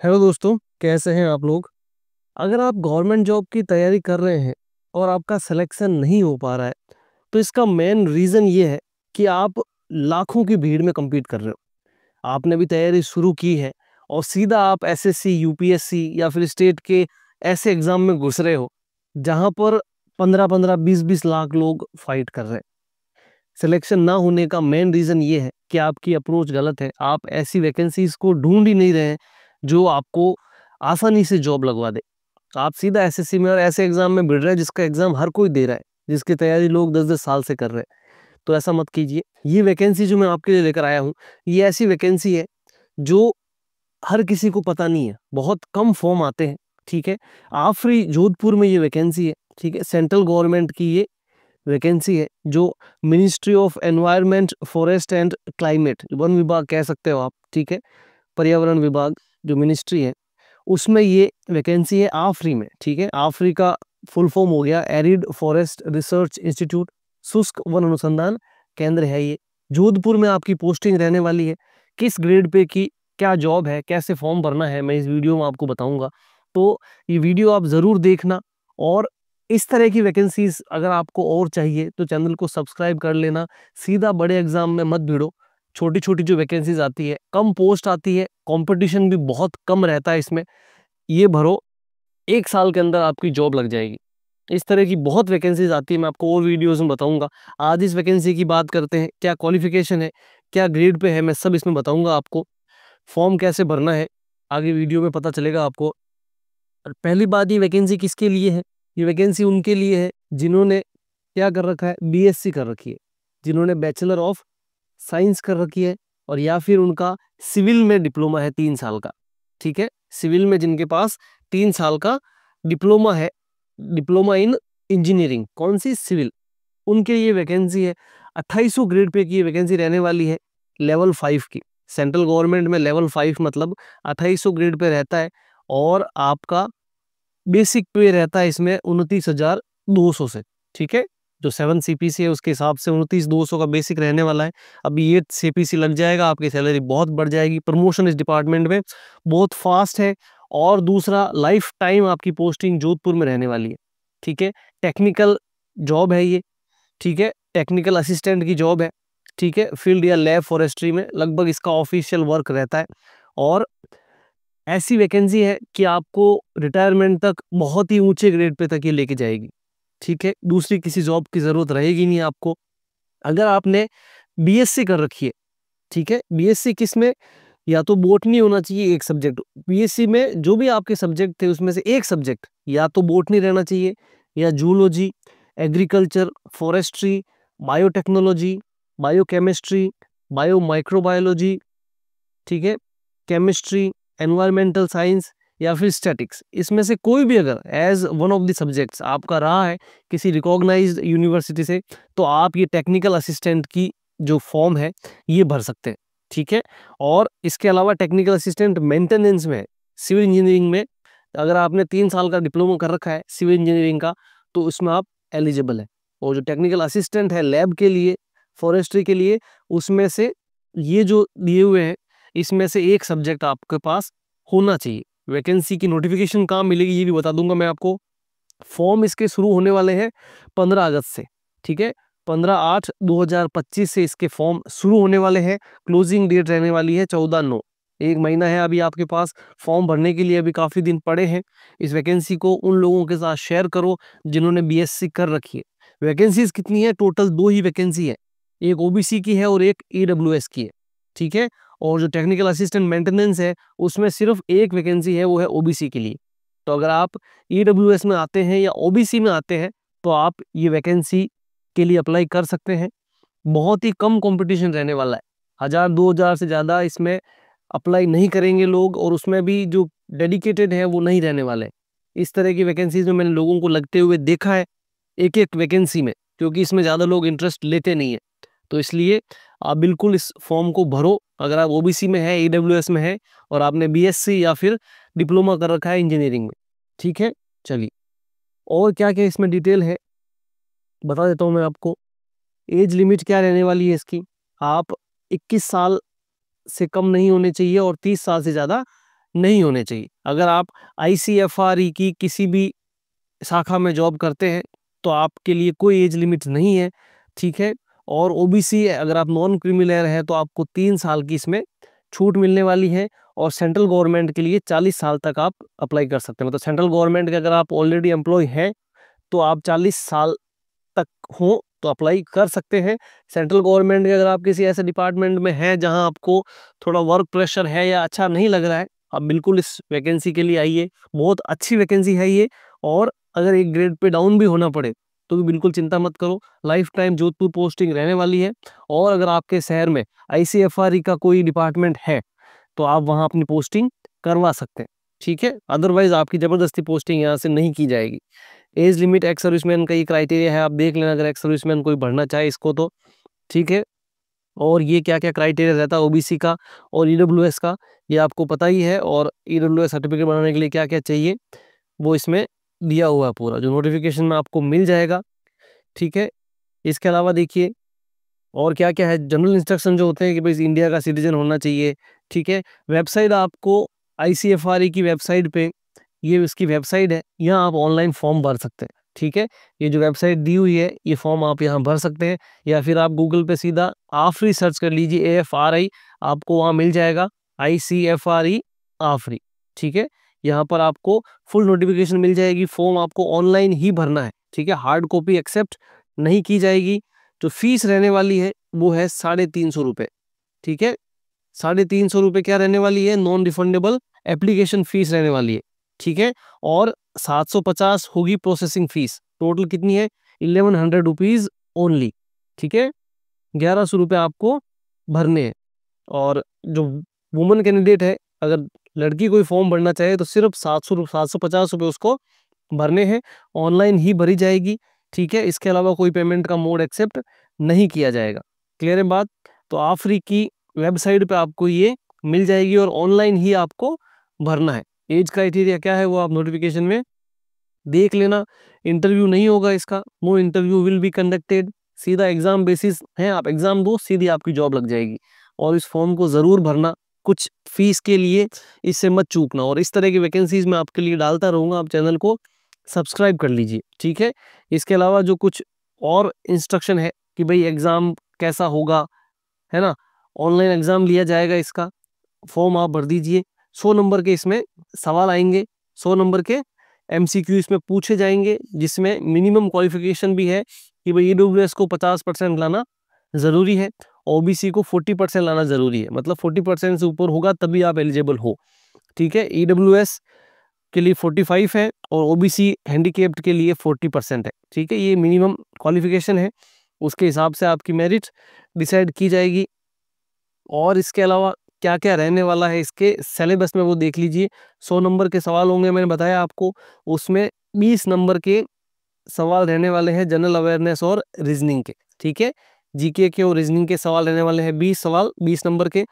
Hello दोस्तों, कैसे हैं आप लोग। अगर आप गवर्नमेंट जॉब की तैयारी कर रहे हैं और आपका सिलेक्शन नहीं हो पा रहा है तो इसका मेन रीज़न ये है कि आप लाखों की भीड़ में compete कर रहे हो। आपने भी तैयारी शुरू की है और सीधा आप एसएससी, यूपीएससी या फिर स्टेट के ऐसे एग्ज़ाम में घुस रहे हो जहाँ पर 15-15, 20-20 लाख लोग फाइट कर रहे हैं। सिलेक्शन ना होने का मेन रीज़न ये है कि आपकी अप्रोच गलत है। आप ऐसी वैकेंसीज़ को ढूँढ ही नहीं रहे हैं जो आपको आसानी से जॉब लगवा दे। आप सीधा एसएससी में और ऐसे एग्ज़ाम में भिड़ रहे हैं जिसका एग्ज़ाम हर कोई दे रहा है, जिसकी तैयारी लोग 10-10 साल से कर रहे हैं। तो ऐसा मत कीजिए। ये वैकेंसी जो मैं आपके लिए लेकर आया हूँ, ये ऐसी वैकेंसी है जो हर किसी को पता नहीं है। बहुत कम फॉर्म आते हैं, ठीक है? आफरी जोधपुर में ये वैकेंसी है, ठीक है? सेंट्रल गवर्नमेंट की ये वैकेंसी है जो ministry of environment, forest and climate, one विभाग कह सकते हो आप, ठीक है? पर्यावरण विभाग जो मिनिस्ट्री है, उसमें ये वैकेंसी है आफरी में, ठीक है? आफरी का फुल फॉर्म हो गया एरिड फॉरेस्ट रिसर्च इंस्टीट्यूट, शुष्क वन अनुसंधान केंद्र है ये। जोधपुर में आपकी पोस्टिंग रहने वाली है। किस ग्रेड पे की क्या जॉब है, कैसे फॉर्म भरना है, मैं इस वीडियो में आपको बताऊंगा। तो ये वीडियो आप ज़रूर देखना और इस तरह की वैकेंसीज अगर आपको और चाहिए तो चैनल को सब्सक्राइब कर लेना। सीधा बड़े एग्जाम में मत भिड़ो। छोटी छोटी जो वैकेंसीज आती है, कम पोस्ट आती है, कंपटीशन भी बहुत कम रहता है इसमें, ये भरो, 1 साल के अंदर आपकी जॉब लग जाएगी। इस तरह की बहुत वैकेंसीज आती है, मैं आपको और वीडियोस में बताऊंगा। आज इस वैकेंसी की बात करते हैं, क्या क्वालिफिकेशन है, क्या ग्रेड पे है, मैं सब इसमें बताऊंगा आपको। फॉर्म कैसे भरना है आगे वीडियो में पता चलेगा आपको। और पहली बात, ये वैकेंसी किसके लिए है? ये वैकेंसी उनके लिए है जिन्होंने क्या कर रखा है, बीएससी कर रखी है, जिन्होंने बैचलर ऑफ साइंस कर रखी है, और या फिर उनका सिविल में डिप्लोमा है 3 साल का, ठीक है? सिविल में जिनके पास 3 साल का डिप्लोमा है, डिप्लोमा इन इंजीनियरिंग, कौन सी, सिविल, उनके ये वैकेंसी है। 2800 ग्रेड पे की ये वैकेंसी रहने वाली है, लेवल 5 की। सेंट्रल गवर्नमेंट में लेवल 5 मतलब 2800 ग्रेड पे रहता है, और आपका बेसिक पे रहता है इसमें 29,200 से, ठीक है? जो 7 सीपीसी है उसके हिसाब से 29,200 का बेसिक रहने वाला है। अभी ये सीपीसी लग जाएगा, आपकी सैलरी बहुत बढ़ जाएगी। प्रमोशन इस डिपार्टमेंट में बहुत फास्ट है। और दूसरा, लाइफ टाइम आपकी पोस्टिंग जोधपुर में रहने वाली है, ठीक है? टेक्निकल जॉब है ये, ठीक है? टेक्निकल असिस्टेंट की जॉब है, ठीक है? फील्ड या लैब फॉरेस्ट्री में लगभग इसका ऑफिशियल वर्क रहता है। और ऐसी वैकेंसी है कि आपको रिटायरमेंट तक बहुत ही ऊंचे ग्रेड पे तक ये लेके जाएगी, ठीक है? दूसरी किसी जॉब की जरूरत रहेगी नहीं आपको। अगर आपने बीएससी कर रखी है, ठीक है? बीएससी किस में? या तो बोटनी होना चाहिए एक सब्जेक्ट, बीएससी में जो भी आपके सब्जेक्ट थे उसमें से एक सब्जेक्ट या तो बोटनी रहना चाहिए, या zoology, agriculture, forestry, biotechnology, biochemistry, bio microbiology, ठीक है, केमिस्ट्री, एनवायरमेंटल साइंस, या फिर स्टैटिक्स। इसमें से कोई भी अगर as one of the subjects आपका रहा है किसी रिकॉग्नाइज्ड यूनिवर्सिटी से, तो आप ये टेक्निकल असिस्टेंट की जो फॉर्म है ये भर सकते हैं, ठीक है? और इसके अलावा टेक्निकल असिस्टेंट मेंटेनेंस में, सिविल इंजीनियरिंग में, अगर आपने 3 साल का डिप्लोमा कर रखा है सिविल इंजीनियरिंग का, तो उसमें आप एलिजिबल है। और जो टेक्निकल असिस्टेंट है लैब के लिए, फॉरेस्ट्री के लिए, उसमें से ये जो दिए हुए हैं इसमें से एक सब्जेक्ट आपके पास होना चाहिए। वैकेंसी की नोटिफिकेशन कहाँ मिलेगी ये भी बता दूंगा मैं आपको। फॉर्म इसके शुरू होने वाले हैं 15 अगस्त से, ठीक है? 15/8/2025 से इसके फॉर्म शुरू होने वाले हैं। क्लोजिंग डेट रहने वाली है 14/9। 1 महीना है अभी आपके पास फॉर्म भरने के लिए, अभी काफ़ी दिन पड़े हैं। इस वैकेंसी को उन लोगों के साथ शेयर करो जिन्होंने बीएससी कर रखी है। वैकेंसीज कितनी है? टोटल 2 ही वैकेंसी है, एक ओबीसी की है और एक ईडब्ल्यूएस की है, ठीक है? और जो टेक्निकल असिस्टेंट मेंटेनेंस है उसमें सिर्फ एक वैकेंसी है, वो है ओबीसी के लिए। तो अगर आप ईडब्ल्यूएस में आते हैं या ओबीसी में आते हैं तो आप ये वैकेंसी के लिए अप्लाई कर सकते हैं। बहुत ही कम कंपटीशन रहने वाला है, 1000-2000 से ज़्यादा इसमें अप्लाई नहीं करेंगे लोग, और उसमें भी जो डेडिकेटेड है वो नहीं रहने वाले। इस तरह की वैकेंसीज में मैंने लोगों को लगते हुए देखा है, एक एक वैकेंसी में, क्योंकि इसमें ज़्यादा लोग इंटरेस्ट लेते नहीं है। तो इसलिए आप बिल्कुल इस फॉर्म को भरो। अगर आप ओबीसी में है, ईडब्ल्यूएस में है, और आपने बीएससी या फिर डिप्लोमा कर रखा है इंजीनियरिंग में, ठीक है? चलिए, और क्या क्या इसमें डिटेल है बता देता हूँ मैं आपको। एज लिमिट क्या रहने वाली है इसकी? आप 21 साल से कम नहीं होने चाहिए और 30 साल से ज़्यादा नहीं होने चाहिए। अगर आप ICFRE की किसी भी शाखा में जॉब करते हैं तो आपके लिए कोई एज लिमिट नहीं है, ठीक है। और OBC अगर आप नॉन क्रीमिलेयर है तो आपको 3 साल की इसमें छूट मिलने वाली है। और सेंट्रल गवर्नमेंट के लिए 40 साल तक आप अप्लाई कर सकते हैं। मतलब सेंट्रल गवर्नमेंट के अगर आप ऑलरेडी एम्प्लॉय हैं तो आप 40 साल तक हो तो अप्लाई कर सकते हैं। सेंट्रल गवर्नमेंट के अगर आप किसी ऐसे डिपार्टमेंट में हैं जहां आपको थोड़ा वर्क प्रेशर है या अच्छा नहीं लग रहा है, आप बिल्कुल इस वैकेंसी के लिए आइए। बहुत अच्छी वैकेंसी है ये। और अगर एक ग्रेड पे डाउन भी होना पड़े तो भी बिल्कुल चिंता मत करो, लाइफ टाइम जोधपुर पोस्टिंग रहने वाली है। और अगर आपके शहर में ICFRE का कोई डिपार्टमेंट है तो आप वहां अपनी पोस्टिंग करवा सकते हैं, ठीक है। अदरवाइज आपकी जबरदस्ती पोस्टिंग यहाँ से नहीं की जाएगी। एज लिमिट एक्स सर्विसमैन का ये क्राइटेरिया है, आप देख लेना अगर एक्स सर्विसमैन कोई भरना चाहे इसको तो, ठीक है। और ये क्या क्या क्राइटेरिया रहता है OBC का और EWS का ये आपको पता ही है। और EWS सर्टिफिकेट बनाने के लिए क्या क्या चाहिए वो इसमें दिया हुआ है पूरा, जो नोटिफिकेशन में आपको मिल जाएगा, ठीक है। इसके अलावा देखिए और क्या क्या है, जनरल इंस्ट्रक्शन जो होते हैं कि भाई इंडिया का सिटीजन होना चाहिए, ठीक है। वेबसाइट आपको ICFRE की वेबसाइट पे, ये इसकी वेबसाइट है, यहाँ आप ऑनलाइन फॉर्म भर सकते हैं, ठीक है। ये जो वेबसाइट दी हुई है ये फॉर्म आप यहाँ भर सकते हैं। या फिर आप गूगल पे सीधा आफरी सर्च कर लीजिए, AFRI, आपको वहाँ मिल जाएगा ICFRE आफरी, ठीक है। यहाँ पर आपको फुल नोटिफिकेशन मिल जाएगी। फॉर्म आपको ऑनलाइन ही भरना है, ठीक है, हार्ड कॉपी एक्सेप्ट नहीं की जाएगी। जो फीस रहने वाली है वो है 350 रुपये, ठीक है। 350 रुपये क्या रहने वाली है, नॉन रिफंडेबल एप्लीकेशन फीस रहने वाली है, ठीक है। और 750 होगी प्रोसेसिंग फीस। टोटल कितनी है, 1100 रुपीज ओनली, ठीक है। 1100 रुपये आपको भरने हैं। और जो वुमन कैंडिडेट है, अगर लड़की कोई फॉर्म भरना चाहे तो सिर्फ 750 रुपये उसको भरने हैं। ऑनलाइन ही भरी जाएगी, ठीक है। इसके अलावा कोई पेमेंट का मोड एक्सेप्ट नहीं किया जाएगा। क्लियर है बात। तो आफरी की वेबसाइट पे आपको ये मिल जाएगी और ऑनलाइन ही आपको भरना है। एज क्राइटेरिया क्या है वो आप नोटिफिकेशन में देख लेना। इंटरव्यू नहीं होगा इसका, no interview will be conducted. सीधा एग्जाम बेसिस है, आप एग्जाम दो सीधी आपकी जॉब लग जाएगी। और इस फॉर्म को जरूर भरना, कुछ फीस के लिए इससे मत चूकना। और इस तरह की वैकेंसीज मैं आपके लिए डालता रहूंगा, आप चैनल को सब्सक्राइब कर लीजिए, ठीक है। इसके अलावा जो कुछ और इंस्ट्रक्शन है कि भाई एग्जाम कैसा होगा, है ना, ऑनलाइन एग्जाम लिया जाएगा, इसका फॉर्म आप भर दीजिए। 100 नंबर के इसमें सवाल आएंगे, 100 नंबर के MCQ इसमें पूछे जाएंगे, जिसमें मिनिमम क्वालिफिकेशन भी है कि भाई EWS को 50% लाना जरूरी है, OBC को 40% लाना जरूरी है। मतलब 40% से ऊपर होगा तभी आप एलिजिबल हो, ठीक है। EWS के लिए 45 है और OBC हैंडीकेप्ड के लिए 40% है, ठीक है। ये मिनिमम क्वालिफिकेशन है, उसके हिसाब से आपकी मेरिट डिसाइड की जाएगी। और इसके अलावा क्या क्या रहने वाला है इसके सिलेबस में वो देख लीजिए। 100 नंबर के सवाल होंगे, मैंने बताया आपको। उसमें 20 नंबर के सवाल रहने वाले हैं जनरल अवेयरनेस और रीजनिंग के, ठीक है। GK के और रीजनिंग के सवाल रहने वाले हैं 20 सवाल 20 नंबर के।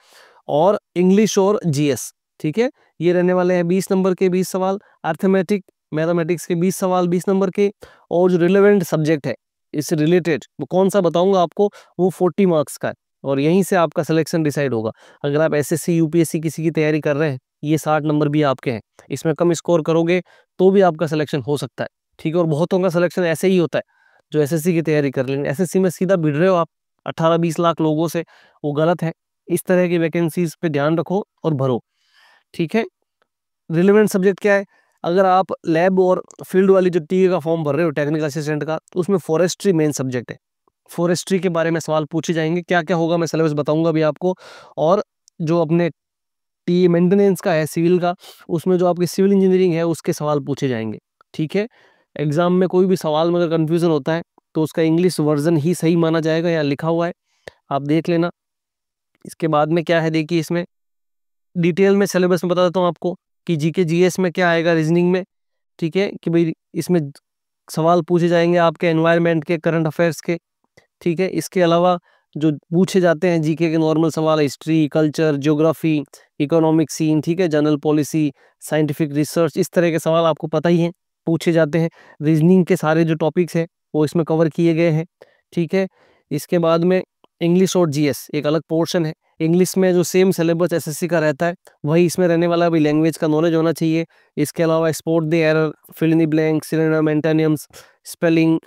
और इंग्लिश और GS, ठीक है, ये रहने वाले हैं 20 नंबर के 20 सवाल। अर्थमेटिक मैथमेटिक्स के 20 सवाल 20 नंबर के। और जो रिलेवेंट सब्जेक्ट है इससे रिलेटेड वो कौन सा बताऊंगा आपको, वो 40 मार्क्स का है। और यहीं से आपका सिलेक्शन डिसाइड होगा। अगर आप SSC UPSC किसी की तैयारी कर रहे हैं, ये 60 नंबर भी आपके हैं, इसमें कम स्कोर करोगे तो भी आपका सिलेक्शन हो सकता है, ठीक है। और बहुतों का सिलेक्शन ऐसे ही होता है जो SSC की तैयारी कर लेंगे। SSC में सीधा भिड़ रहे हो आप 18-20 लाख लोगों से, वो गलत है। इस तरह की वैकेंसीज पे ध्यान रखो और भरो, ठीक है। रिलेवेंट सब्जेक्ट क्या है, अगर आप लैब और फील्ड वाली जो टीए का फॉर्म भर रहे हो टेक्निकल असिस्टेंट का, तो उसमें फॉरेस्ट्री मेन सब्जेक्ट है। फॉरेस्ट्री के बारे में सवाल पूछे जाएंगे, क्या क्या होगा मैं सिलेबस बताऊंगा अभी आपको। और जो अपने टी मेंटेनेंस का है सिविल का, उसमें जो आपकी सिविल इंजीनियरिंग है उसके सवाल पूछे जाएंगे, ठीक है। एग्जाम में कोई भी सवाल में अगर कंफ्यूजन होता है तो उसका इंग्लिश वर्जन ही सही माना जाएगा, या लिखा हुआ है, आप देख लेना। इसके बाद में क्या है देखिए, इसमें डिटेल में सिलेबस में बता देता हूँ आपको कि GK GS में क्या आएगा, रीजनिंग में, ठीक है, कि भाई इसमें सवाल पूछे जाएंगे आपके एनवायरनमेंट के, करंट अफेयर्स के, ठीक है। इसके अलावा जो पूछे जाते हैं GK के नॉर्मल सवाल, history, culture, geography, economic scene, ठीक है, जनरल पॉलिसी, साइंटिफिक रिसर्च, इस तरह के सवाल आपको पता ही है पूछे जाते हैं। रीजनिंग के सारे जो टॉपिक्स हैं वो इसमें कवर किए गए हैं, ठीक है। इसके बाद में इंग्लिश और GS एक अलग पोर्शन है। इंग्लिश में जो सेम सिलेबस एसएससी का रहता है वही इसमें रहने वाला है, भी लैंग्वेज का नॉलेज होना चाहिए। इसके अलावा spot the error, fill in the blank, synonym, antonyms, spelling,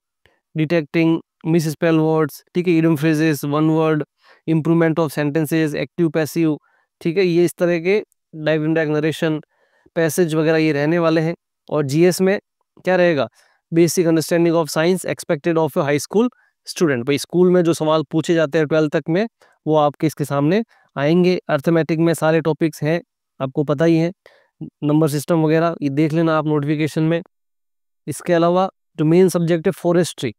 detecting misspell words, ठीक है, idiom phrases, one word, improvement of sentences, active passive, ठीक है, ये इस तरह के डायरेक्ट इनडायरेक्ट नरेशन, पैसेज वगैरह ये रहने वाले हैं। और जीएस में क्या रहेगा, basic understanding of science expected of high school student, भाई स्कूल में जो सवाल पूछे जाते हैं 12th तक में वो आपके इसके सामने आएंगे। अर्थमेटिक में सारे टॉपिक्स हैं, आपको पता ही है, नंबर सिस्टम वगैरह ये देख लेना आप नोटिफिकेशन में। इसके अलावा जो मेन सब्जेक्ट है फॉरेस्ट्री,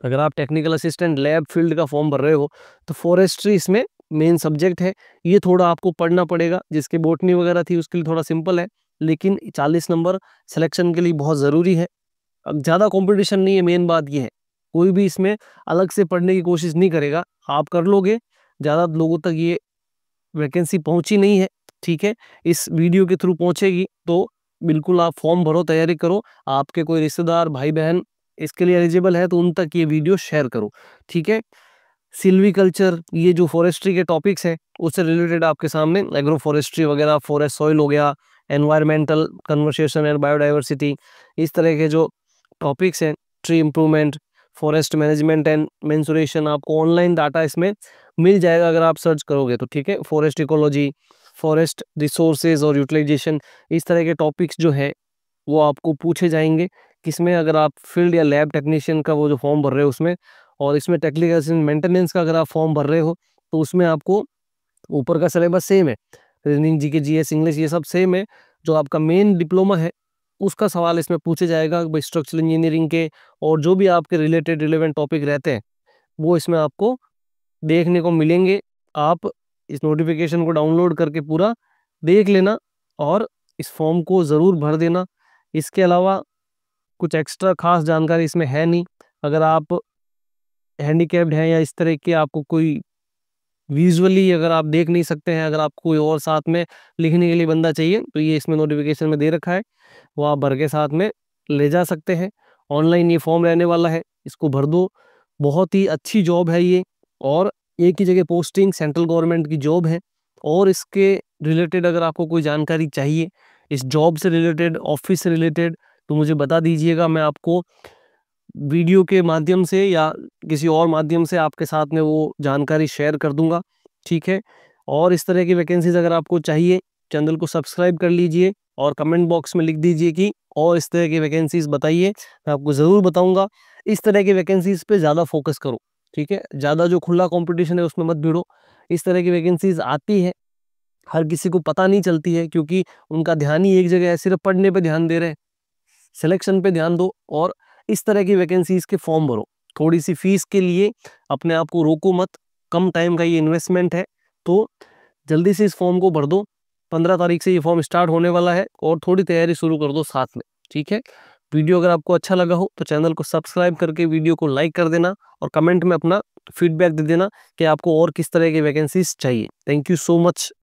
अगर आप टेक्निकल असिस्टेंट लैब फील्ड का फॉर्म भर रहे हो तो फॉरेस्ट्री इसमें मेन सब्जेक्ट है। ये थोड़ा आपको पढ़ना पड़ेगा, जिसके बॉटनी वगैरह थी उसके लिए थोड़ा सिंपल है, लेकिन 40 नंबर सिलेक्शन के लिए बहुत ज़रूरी है। अब ज़्यादा कंपटीशन नहीं है, मेन बात ये है, कोई भी इसमें अलग से पढ़ने की कोशिश नहीं करेगा, आप कर लोगे, ज़्यादा लोगों तक ये वैकेंसी पहुंची नहीं है, ठीक है, इस वीडियो के थ्रू पहुंचेगी तो बिल्कुल आप फॉर्म भरो, तैयारी करो। आपके कोई रिश्तेदार भाई बहन इसके लिए एलिजिबल है तो उन तक ये वीडियो शेयर करो, ठीक है। सिल्वीकल्चर, ये जो फॉरेस्ट्री के टॉपिक्स हैं उससे रिलेटेड आपके सामने एग्रो फॉरेस्ट्री वगैरह, फॉरेस्ट सॉइल हो गया, एनवायरमेंटल कन्वर्सेशन एंड बायोडाइवर्सिटी, इस तरह के जो टॉपिक्स हैं, tree improvement, forest management and mensuration, आपको ऑनलाइन डाटा इसमें मिल जाएगा अगर आप सर्च करोगे तो, ठीक है। फॉरेस्ट इकोलॉजी, फॉरेस्ट रिसोर्सेज और यूटिलाइजेशन, इस तरह के टॉपिक्स जो है वो आपको पूछे जाएंगे किसमें, अगर आप फील्ड या लैब टेक्नीशियन का वो जो फॉर्म भर रहे हो उसमें। और इसमें टेक्निकल मेंटेनेंस का अगर आप फॉर्म भर रहे हो तो उसमें आपको ऊपर का सिलेबस सेम है, रीजनिंग, जीके, जीएस, इंग्लिश ये सब सेम है। जो आपका मेन डिप्लोमा है उसका सवाल इसमें पूछे जाएगा, स्ट्रक्चरल इंजीनियरिंग के और जो भी आपके रिलेटेड रिलेवेंट टॉपिक रहते हैं वो इसमें आपको देखने को मिलेंगे। आप इस नोटिफिकेशन को डाउनलोड करके पूरा देख लेना और इस फॉर्म को ज़रूर भर देना। इसके अलावा कुछ एक्स्ट्रा खास जानकारी इसमें है नहीं। अगर आप हैंडीकैप्ड हैं या इस तरह के आपको कोई विजुअली अगर आप देख नहीं सकते हैं, अगर आपको कोई और साथ में लिखने के लिए बंदा चाहिए तो ये इसमें नोटिफिकेशन में दे रखा है, वो आप भर के साथ में ले जा सकते हैं। ऑनलाइन ये फॉर्म रहने वाला है, इसको भर दो, बहुत ही अच्छी जॉब है ये, और एक ही जगह पोस्टिंग, सेंट्रल गवर्नमेंट की जॉब है। और इसके रिलेटेड अगर आपको कोई जानकारी चाहिए, इस जॉब से रिलेटेड, ऑफिस से रिलेटेड, तो मुझे बता दीजिएगा, मैं आपको वीडियो के माध्यम से या किसी और माध्यम से आपके साथ में वो जानकारी शेयर कर दूंगा, ठीक है। और इस तरह की वैकेंसीज अगर आपको चाहिए, चैनल को सब्सक्राइब कर लीजिए और कमेंट बॉक्स में लिख दीजिए कि और इस तरह की वैकेंसीज बताइए, मैं आपको ज़रूर बताऊंगा। इस तरह की वैकेंसीज पे ज़्यादा फोकस करो, ठीक है, ज़्यादा जो खुला कंपटीशन है उसमें मत भिड़ो। इस तरह की वैकेंसीज आती है, हर किसी को पता नहीं चलती है क्योंकि उनका ध्यान ही एक जगह है, सिर्फ पढ़ने पे ध्यान दे रहे हैं। सिलेक्शन पे ध्यान दो और इस तरह की वैकेंसीज के फॉर्म भरो। थोड़ी सी फीस के लिए अपने आप को रोको मत, कम टाइम का ये इन्वेस्टमेंट है, तो जल्दी से इस फॉर्म को भर दो। 15 तारीख से ये फॉर्म स्टार्ट होने वाला है और थोड़ी तैयारी शुरू कर दो साथ में, ठीक है। वीडियो अगर आपको अच्छा लगा हो तो चैनल को सब्सक्राइब करके वीडियो को लाइक कर देना और कमेंट में अपना फीडबैक दे देना कि आपको और किस तरह की वैकेंसीज चाहिए। Thank you so much.